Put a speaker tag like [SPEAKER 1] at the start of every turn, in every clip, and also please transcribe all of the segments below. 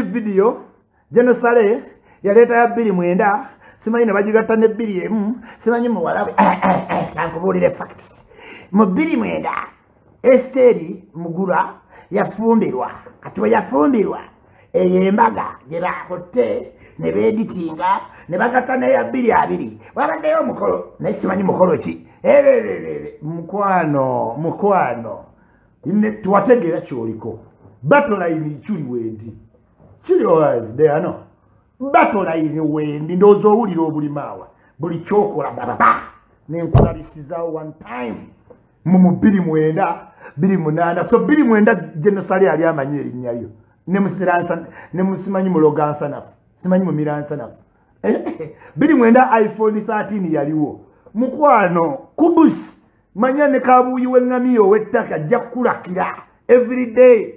[SPEAKER 1] video genocide yaleta ya 2 simanyi ne bagigatta ne 2 simanyi muwalawe kankubulire facts mu 2 Esteri Mugura yafumbirwa kati we yafumbirwa eyembaga gye bakotte ne beeditinga ne bagatta ne ya 2 wabaddeyo omukolo naye simanyi mukolo ki mukwano tuwategeera kyoliko batolayini kyuli wendi kiri owazi ano batolayini wendi ndowooza owulira obulimaawa buli kyokola bababa nenkulabisizaawo one time mu 2 so 2 genocide yali amanyi erinnya lyo ne musimanyi mulogansanafu simanyi mumiransanafu 2 iPhone 13 yaliwo mukwano kubus manya ne kabuyi w'engamiya ow'ettaka ajja kukulakira everyday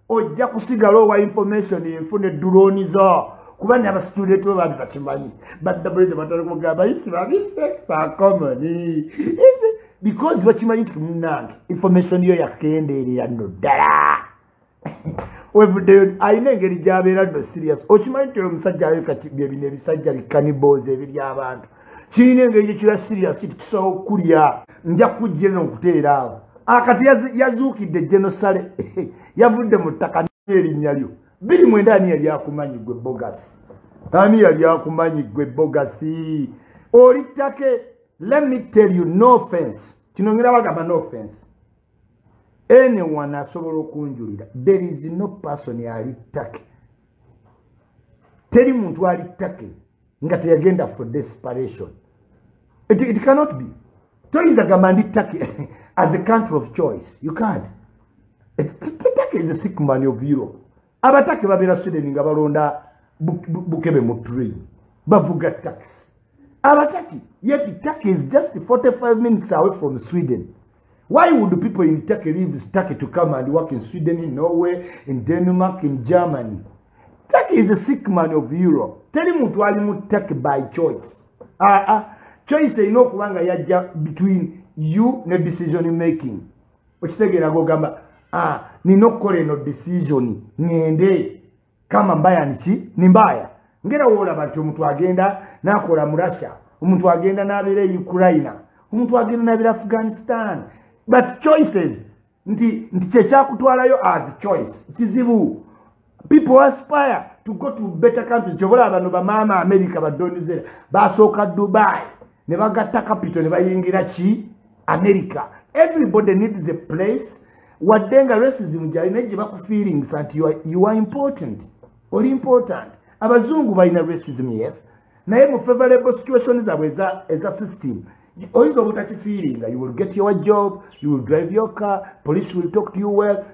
[SPEAKER 1] ojja kusigala owa information enfune drone zo kuba ne abasitudenti bo babi bakimanyi baddabulede batali kumugamba isi babisesa common because bakimanyi nti munnange information yo yakendeerera nno ddala everyday ayina engeri gy'abeera nno serious okimanyi nti omusajja bye bino ebisajja bikanibozi ebiry'abantu kirina engeri gyekira serious kiti kisobola okukulya nja kujja eno okuteera awo akati yazuukidde genocide yavudde mu ttaka erinnya lyo 2 ani yali akumanyi gwe bogasi ani yali akumanyi gwe bogasi oli ttake let me tell you no offense kino ngira bagamba no offense anyone asobola okunjulira there is no person yali ttake teri muntu ali ttake nga teyagenda for desperation it cannot be toyinza gamba ndi ttake as a country of choice you can't ttake is a sick man of Europe abatake babeera Sweden nga balonda bukebe mu train bavuga taxi abatake yet Turkey is just 45 minutes away from Sweden. Why would people in Turkey leave Turkey to come and work in Sweden, in Norway, in Denmark, in Germany? Turkey is a sick man of Europe. Tell him to alimu Turkey by choice. Choice is no kubanga yaja between you and decision making. Okitegera go gamba nino kole no decision ngende kama mbaya niki ni mbaya. Ngera wola bati omuntu agenda nakola mu Russia, omuntu agenda nabere Ukraine, omuntu agenda nabere Afghanistan. But choices nti checha kutwalayo as choice. Kizibu. People aspire to go to better countries. Chobola abantu bamama America badonizera basoka Dubai ne bagatta capital ne bayingira ki America. Everybody needs a place. Wadenga racism jali neje baku feelings that you are important. All important. Abazungu bayina racism, yes. Naye mu favorable situations as a system. Oyiza obutaki feeling that you will get your job, you will drive your car, police will talk to you well.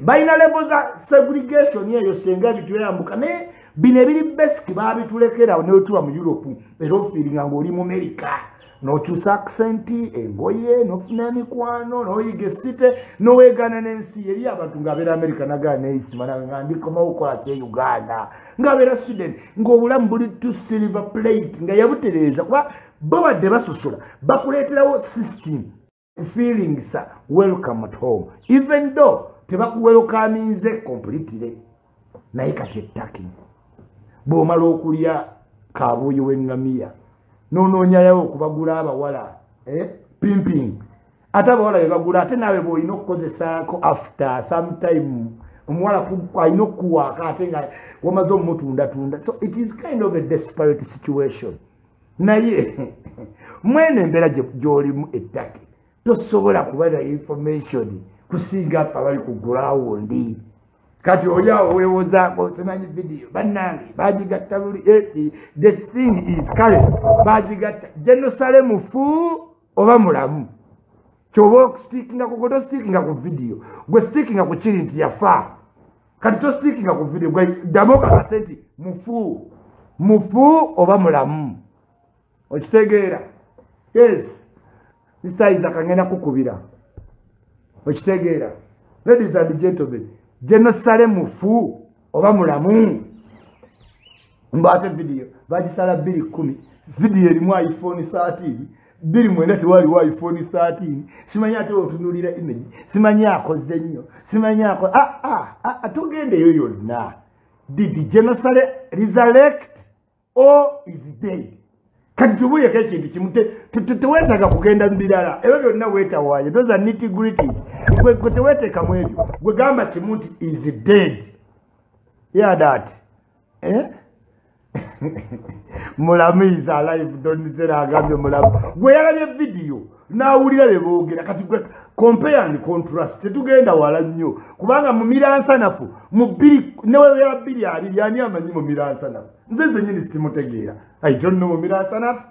[SPEAKER 1] Bayina levels of segregation yeyo senga bitu yambuka ne bine biri basic babitulekera ne otuwa mu Europe ero feeling ngo oli mu America no chusa accent engoye no funa mikwano no yigesite no wegana nensi eri abantu ngabera America nagana isimana ngandiko maukola kye Uganda ngabera Sweden ngobulamu buli to silver plate nga yabutereza kwa bawa de basosola bakuleterawo system feelings welcome at home even though tebakuwelokamize completely naye kati Turkey bw'omala okulya kabuyi w'engamiya n'onoonyayo okubagula abawala pimping ate abawala be bagula ate naawe bw'olina okukozesaako after sometime omuwala alina okukuwaaka ate nga wamaze omumutundatunda. So it is kind of a desperate situation. Naye mwene embeera gy'olimu ettake tosobola kubala information kusinga abali ku ground. Kati olyawo weewozaako simanyi video bannange bagigatta luli the thing is kale bagigatta genocide mufu oba mulamu kyoba stickinga ku goto stickinga ku video gwe stickinga ku kiri nti yafa kati to stickinga ku video gwe damoka kaseti mufu oba mulamu okitegeera. Yes, Mr. Isaac angenda kukubira okitegeera. Ladies and gentlemen, genocide mufu oba mulamu mbate video bagisala 210 video erimu iPhone 13 2 tewali iPhone 13 simanyi ate otunulira image simanyi akoze nnyo simanyi tugende yo yonna did genocide resurrect or is dead? Kati tubuye kekintu kimute tuwetaga kugenda mbirala ebyo byonna wetawaayo those are nitty gritties gwe teweteeka mu ebyo gwe gamba kimuntu is dead. Yeah, that mulamu is alive donizera agambye mulamu gwe yalabye video n'awulira bye boogera kati gwe compare and contrast tetugenda wala nnyo kubanga mu miransanafu mu bbiri newe ya bbiri ali yani amanyi mu miransanafu nze nnyini simutegeera I don't know mu miransanafu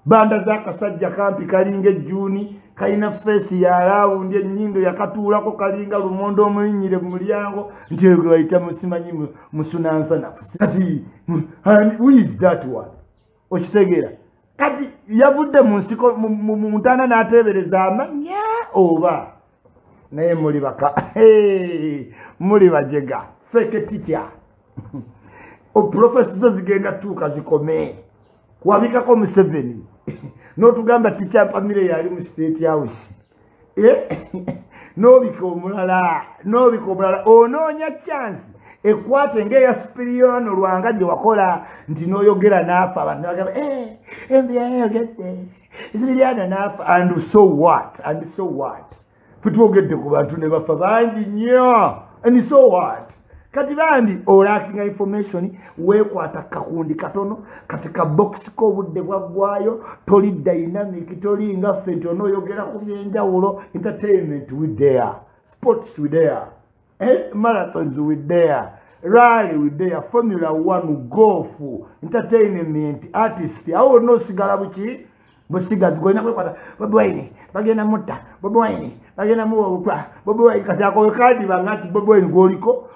[SPEAKER 1] banda za kasajja kampi kalinga ejjuuni kalina face ya rawundi ennyindo yakatuulako kalinga lumondo omulinyire mu mulyango nti egwe bayita musimanyi musunansanafu kati who is that one okitegeera kati yavudde mu nsiko mu ntana n'ateebereza amanya oba naye muli baka muli bajega feke teacher professors zo zigenda tuuka zikome wabikako Museveni n'otugamba teacher family yali mu state house n'obika omulala onoonya chance ekwate ngeya superior olwanga gye wakola nti n'oyogera n'afa abantu bagamba ziriana n'afa and so what futwogedde ku bantu ne bafa bangi nnyo and so what kati bambi olakinga information wekwata kakundi katono katika box ko budde bwagwayo toli dynamic toli nga ffe nti onooyogera ku byenjawulo entertainment with there sports with there marathons with there rally with there Formula 1 golf entertainment artist awo no sigala buki busigazi goina kwekwata Bobi Wine bagenda mutta Bobi Wine bagenda muwutwa Bobi Wine kati akowe kadi bangati Bobi Wine goliko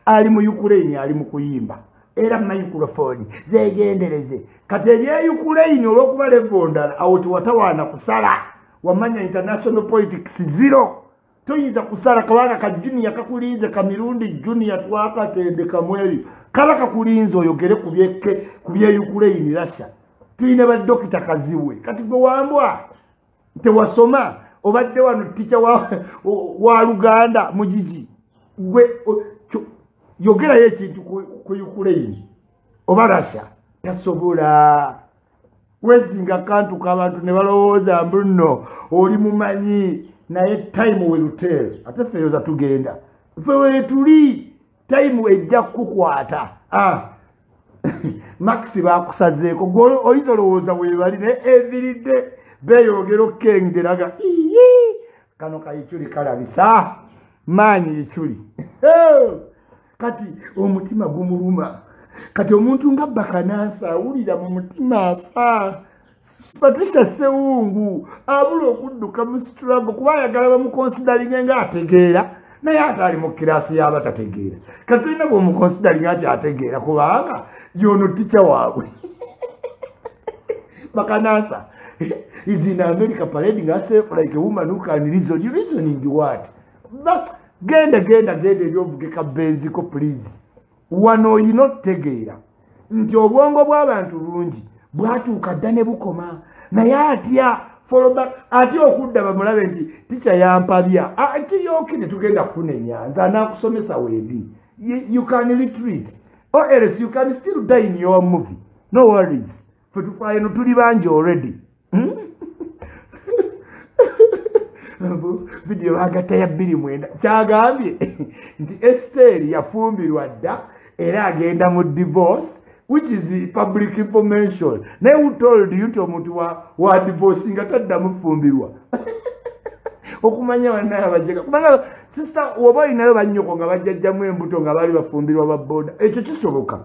[SPEAKER 1] ali mu Ukraine ali mu kuyimba era microphone zegendereze kati ye Ukraine olwokuba levondala awoti watawana kusala wamanya international politics zero toyiza kusala kabanga ka junior kakulinze kamirundi junior twakatende kamweli kala kakulinze oyogere kubye Ukraine Russia tuyina ba dokita kaziwe kati gwe wambwa tewasoma obadde wano teacher wa Luganda mujiji gwe yogera yekintu ku Ukraine oba Russia tasobola wezinga kantu kabantu ne balowooza mbuno oli mumanyi naye time will tell ate feyoza tugenda fewe tuli time ejja kukwata Maxi bakusazeeko gwo oyizolowooza weebali ne everyday beyogero kengeraga kano kayichuli kalabisa manyi yichuli kati omutima gumuluma kati omuntu nga Bakanansa awulira mu mutima afa Patricia Sewungu abula okudduka mu struggle kuba ayagala bamuconsidering nga ategeera naye ate ali mu kirasi y'abatategeera kati tulina bw'omuconsidering ati ategeera kubanga yono teacher waabwe Bakanansa is in America parading herself like a woman who can reason. You reasoning what? But genda ebyovuge kabenzi ko please wano not tegeera nti obwongo bw'abantu bungi bwatuuka dda ne bukoma naye atya follow back ati okudda bamulabe nti teacher yampabya kiyokide tugenda kunenya nze anaakusomesa wendi you can retreat or else you can still die in your movie no worries fe tufaino tuli bangi already video bagata ya 2 kyagambye nti Esther yafumbirwa dda era agenda mu divorce which is public information naye who told you to omuntu wa divorcing atadda mufumbirwa okumanya banaye abajega kubanga sister woba inayo banyoko nga bajjajjamu embuto nga bali bafumbirwa babboda ekyo kisoboka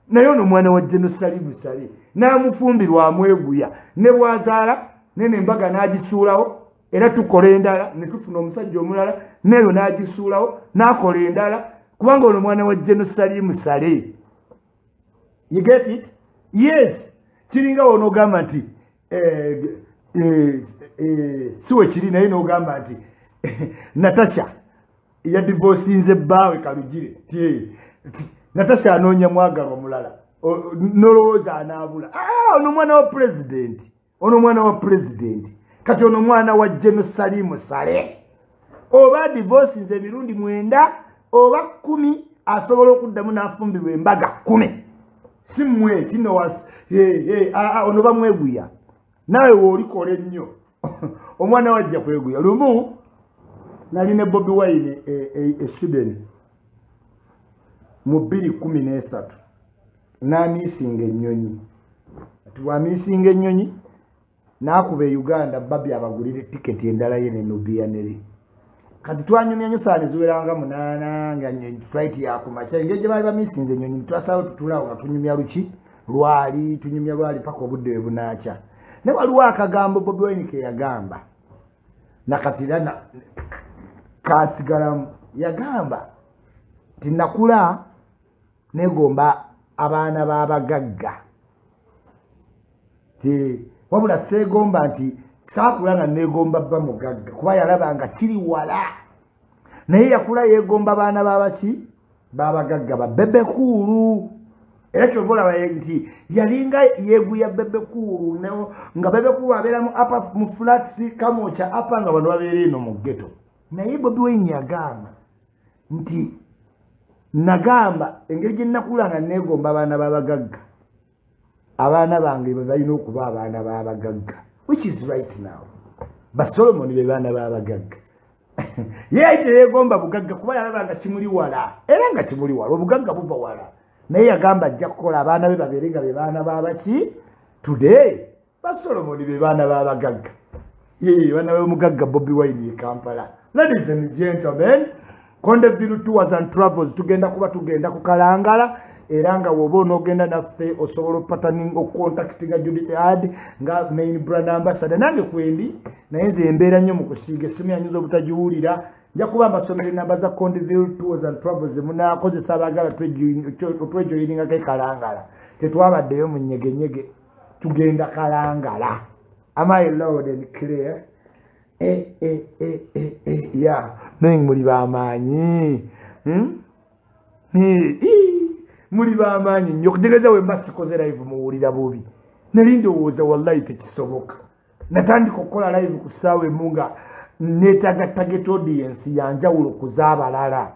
[SPEAKER 1] naye ono mwana wa genocide busale n'amufumbirwa amweguya ne bwazaala nene embaga n'agisuulawo era tukola endala ne tufuna omusajja omulala neyo n'agisuulawo n'akola endala kubanga ono mwana wa genocide musale. You get it? Yes. Kiringa onogamba nti siwe kiri naye n'ogamba nti Natasha ya divorcinze baawe Kalugire Natasha anoonya mwagalwa mulala nolowooza anaabula ono mwana wa president kati ono mwana wa genocide musale oba divorcinze emirundi 9 oba 10 asobola okuddamu n'afumbirwa embaga 10 si mmwe kino ono bamweguya nawe woolikola ennyo omwana wajja kweguya lumu nali ne Bobi Wine e Sweden mu 2013 n'amiisinga ennyonyi ati bw'amiisinga ennyonyi n'akuba e Uganda babi abagulire tiketi endala ye ne Nubia Neri kati twanyumya nnyo saani ziweranga 8 nga flight yakumakya engeri gye baali bamiisinze ennyonyi twasawo tutulawo nga tunyumya lwali paka obudde bwe bunaakya ne waliwo akagambo Bobi Wine ke yagamba nakatira kasigalamu yagamba tinakula negomba abaana b'abagagga wabula seegomba nti saakula nga neegomba bba mugagga kuba yalaba nga kiri wala naye yakula yeegomba baana babaki babagagga babebekuulu era kyova olaba nti yalinga yeeguya bebekuulu nga bebekuulu abeera mu flats kamokya apa nga bano babeera eno mu ghetto naye Bobi Wine yagamba nti nagamba engeri gye nakula nga neegomba abaana babagagga abaana bange bwe balina okuba abaana babagagga which is right now Basolomoni be baana babagagga ye teyeegomba bugagga kuba yalaba nga kimuli wala era nga kimuli wala obugagga buva wala naye yagamba ajja kukola abaana be babeere nga be baana babaki today Basolomoni be baana babagagga baana b'omugagga Bobi Wine e Kampala. Ladies and gentlemen, Kondeville Tours and Travels tugenda ku Kalangala era nga woba onogenda naffe osobola patterning okucontactinga Judith Ad nga main brand ambassador nange kwendi naye nze embeera nnyo mu kusiiga essimu yanyiza obutagiwulira nja kuba mbasomera enamba za Kondeville Tours and Travels munaakozesa abaagala twejoyininga ke Kalangala tetwabaddeyo mu nyegenyege tugenda Kalangala. Am I loud and clear? Yeah, neng muri bamanyi muri bamanyi nnyo kutegeeza we mbasikoze live muwulira bubi nali ndowooza wallahi tekisoboka natandika okukola live ku ssaawa emu nga neetaaga target audience yanjawulo kuzaabalala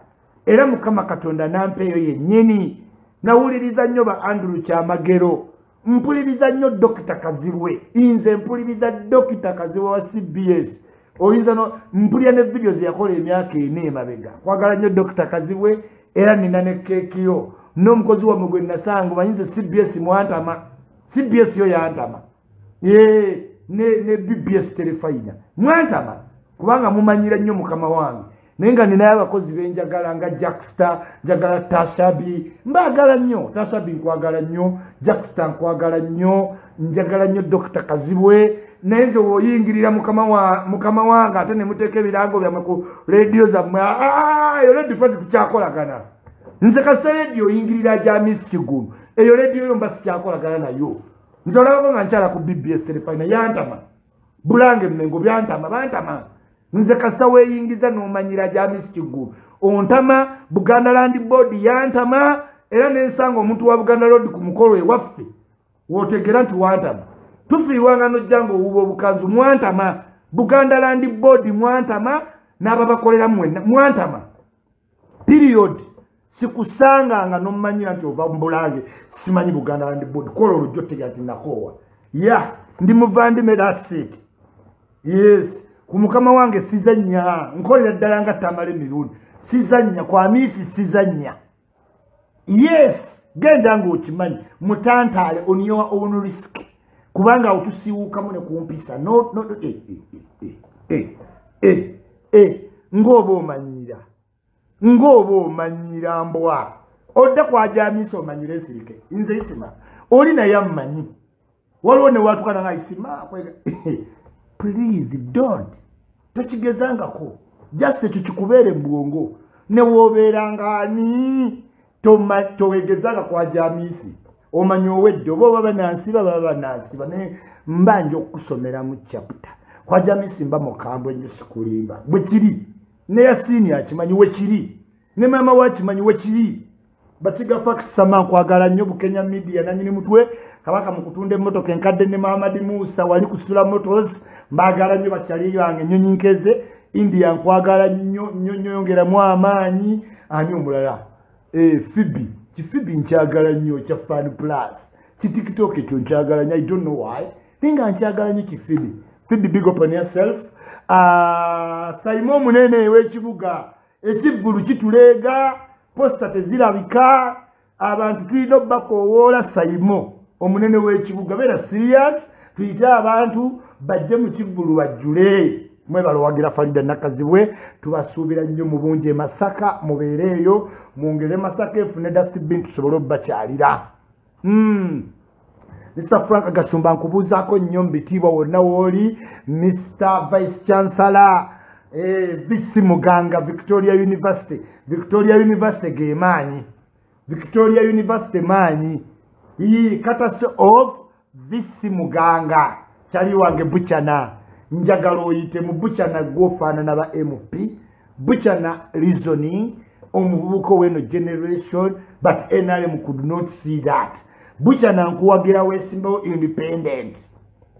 [SPEAKER 1] era Mukama Katonda nampeeyo yennyini nawuliriza nnyo ba Andrew Kyamagero mpuliriza nnyo Dr. Kazibwe nze mpuliriza Dr. Kazibwe wa CBS oyinza no mpulira ne videos yakola emyaka 4 emabega kwagala nnyo Dr. Kazibwe era nina ne kekiyo n'omukozi wa mugwe nasango banyinze CBS mwantama CBS yo yantama ne BBS telefina mwantama kubanga mumanyira nnyo mukama wange nenga nina abakozi benjagala nga Jackstar njagala Tashabi mbagala nnyo Tashabi nkwagala nnyo Jackstar nkwagala nnyo njagala nnyo Dr. Kazibwe nenze woyingirira mukama wange ate ne muteeka ebirango byammwe ku radio zammwe eyo radio pati tukyakolagana nze kasita radio oyingirira gya Miss Kigulu eyo radio yo mbasi kyakolagana nayo nze olabako nga nkyala ku BBS telefina yantama bulange mmengo byantama bantama nze kasita weeyingiza n'omanyira gya Miss Kigulu ontama Buganda Land Board yantama era n'ensanga omuntu wa Buganda Road ku mukolo ewaffe wootegera nti wantama tufiirwanga n'ojjanga owuba obukanzu mwantama Buganda Land Board mwantama n'ababakolera mwantama period sikusanganga n'omumanyira nti ova mbulange simanyi Buganda Land Board kola olujjo tegera nti nakoowa ndi muvandime that's it yes kumukama wange sizanya nkolera ddala nga tamala emirundi sizanya kwa misi sizanya yes genda ng'okimanyi mutantaale on your own risk kubanga otusiiwuukamu ne kumpisa ng'oba omanyira mbwa odda kwajamisa omanyira ensirike nze isima oli naye ammanyi waliwo ne waatukana nga isima please don't tokigezangako just ekyo kikubeere mu bwongo ne woobeeranga ani towegezanga kwajamisi omanyi owedde oba oba banansiba baba banansiba naye mbanja okusomera mu chapter kwajamisi mba mukambwe ennyo sikulimba bwe kiri ne yasiini akimanyi we kiri ne maama wakimanyi we kiri Batiga fact sama nkwagala nnyo Bukenya Media nanyini mutwe kabaka mu kutunda emmotoka enkadde ne Muhammad Musa wali kusula motors mbagala nnyo bakyali yange nnyonyi nkeze India nkwagala nnyo yongera mu amaanyi ani omulala Phoebe Phoebe nkyagala nnyo kya Fan Plus ki TikTok ekyo nkyagala nnyo I don't know why ninga nkyagala nnyo ki Phoebe big up on yourself Simon munene w'ekibuga ekivvulu kituleega posta tezirabika abantu tulina obbakowoola Simon omunene w'ekibuga beera serious tuyite abantu bajje mu kivvulu bajjule mwebalo wagira Farida Nakazibwe tubasuubira nnyo mu bungi e Masaka mubeereeyo mwongere Masaka efune dustbin tusobole obbakyalira Mr. Frank Gashumba nkubuuzaako nnyo mbitiibwa wonna wooli Mr. Vice Chancellor VC Muganga Victoria University gemaanyi Victoria University maanyi courtesy of VC Muganga kyali wange Buchana njagala oyite mu Buchana gwofaanana ba MP Buchana reasoning omuvubuka w'eno generation but NRM could not see that Buchana nkuwagira weesimbewo independent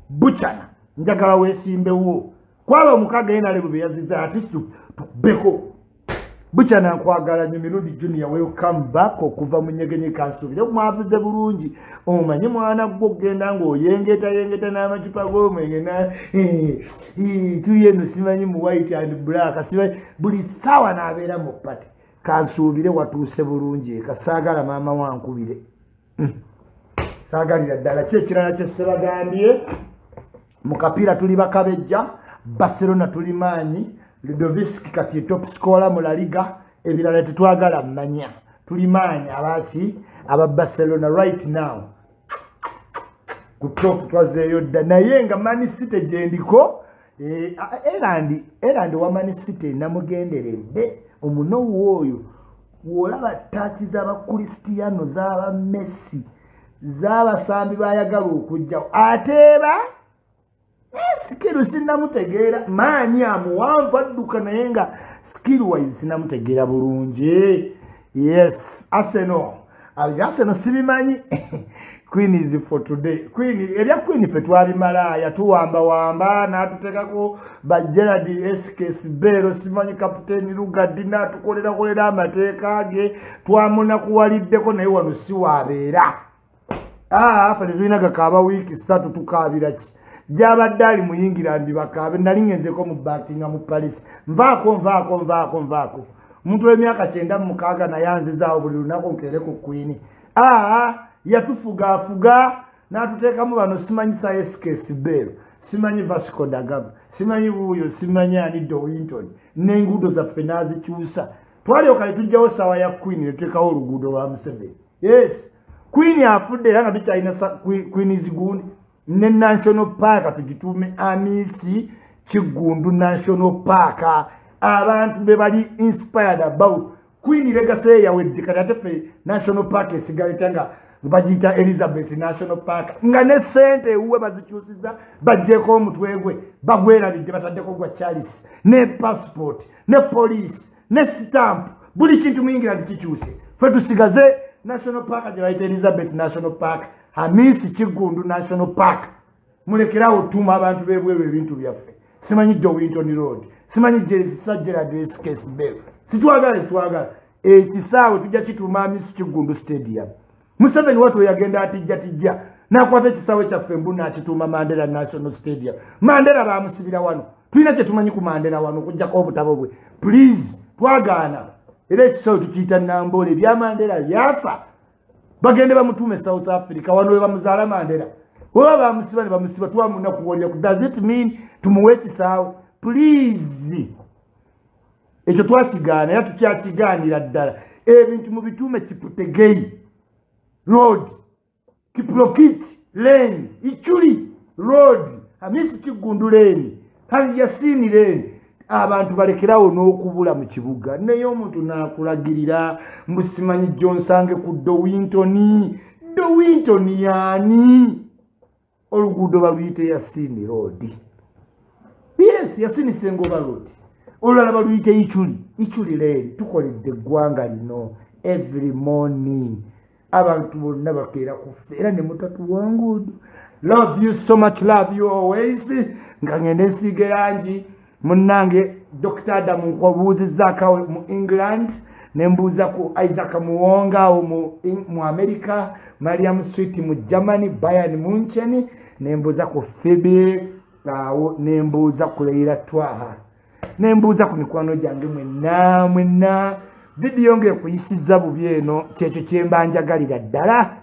[SPEAKER 1] Buchana njagala weesimbewo kwaba omukaga NRM bwe yaziza at least tukubeko Buchana nkwagala nnyo Mirundi Junior welcome back okuva mu nyegenye kansuubire mwavuze bulungi omanyi mwana gwo ogenda ng'oyengeta n'amacupa g'omwenge tuyeno simanyi mu white and black simanyi buli ssaawa n'abeera mu pati kansuubire watuuse bulungi eka saagala maama wankubire saagalira ddala ki ekirala kye sebagambye mu kapiira tuli bakabejja Barcelona tuli maanyi Ludovic kati top scorer mu La Liga ebirala tetwagala mmanya tuli maanyi abaki aba Barcelona right now ku top twazeeyo dda naye nga Man City gyendiko Erandi wa Man City namugenderedde omunowu oyo w'olaba taati z'abakristiyano z'aba Messi z'abasambi bayagala okujjawo ateeba skill sinamutegeera maanyi amuwanvu adduka naye nga skill wise sinamutegeera bulungi yes Arsenal sibimanyi Queen is for today ebya Queen fe twabimala yatuwamba n'atuteekako ba Gerard Esquesbero simanyi kapiteeni Lugadi n'atukolera amateeka ge twamunakuwaliddeko naye wano si waabeera ffe tulina gakaaba wiiki 3 tukaabira ki gyabadde ali mu England bakaabe nali ngenzeko mu Buckingham Palace nvaako omuntu w'emyaka 96 naye anzizaawo buli lunaku nkeereko Queen yatufugaafuga n'atuteekamu bano simanyi Esquesbero simanyi Vasco da Gama simanyi buuyo simanyi ani De Winton n'enguudo zaffe n'azikyusa twalyoka ne tujjawo ssaawa ya Queen ne tuteekawo oluguudo lwa Museveni yes Queen afudde era nga tukyalina Queen zigundi ne National Park tugituume Amisi Kigundu National Park abantu be bali inspired about Queen legacy yawedde kati ate ffe National Park esigaleta nga bagiyita Elizabeth National Park nga ne ssente ewuwe bazikyusiza baggyeko omutwe gwe bagwerabidde bataddeko gwa Charles ne passport ne police ne stamp buli kintu mu England kikyuse ffe tusigaze National Park gye bayita Elizabeth National Park Hamisi Kigundu National Park mulekerawo tuma abantu bebweru ebintu byaffe simanyi De Winton Road simanyi Gerard Esquesbero situwagala ekisaawe tujja kituuma Hamisi Kigundu Stadium Museveni watu yagenda atijja nakwata ekisaawe kyaffe mbu n'akituuma Mandela National Stadium Mandela bamusibira wano tulina kye tumanyi ku Mandela wano okuggyako obutabo bwe please twagaana era ekisaawe tukiyita Namboole ebya Mandela byafa bagende bamutume South Africa wano we bamuzaala Mandela oba bamusiba ne bamusiba twamunakuwolera ku does it mean tumuwe ekisaawe please ekyo twakigaana era tukyakigaanira ddala ebintu mu bituume Kiputegei Road Kiprokit Lane Ichuli Road Hamisi Kigundu Lane Yasini Lane abantu balekerawo n'okubula mu kibuga naye omuntu n'akulagirira musimanyi Johnsange ku De Winton yaani oluguudo baluyite Yasini Road yes Yasini Sengoba Road olulala baluyite Ichuli Lane tukoledde eggwanga lino every morning abantu bonna bakeera kuffe era ne mutatu wanguudo love you so much love you always nga ngende nsiige yangi munnange Dr. Adamu nkwabuuzizzaako mu England nembuuza ku Isaac Muwonga mu America, Mariam Sweet mu Germany, Bayern Munchen, nembuuza ku Phoebe, nembuuza ku Leila Twaha, nembuuza ku mikwano gyange mwenna video ng'ekuyisiza bubi eno, kyekyo kye mba njagalira ddala.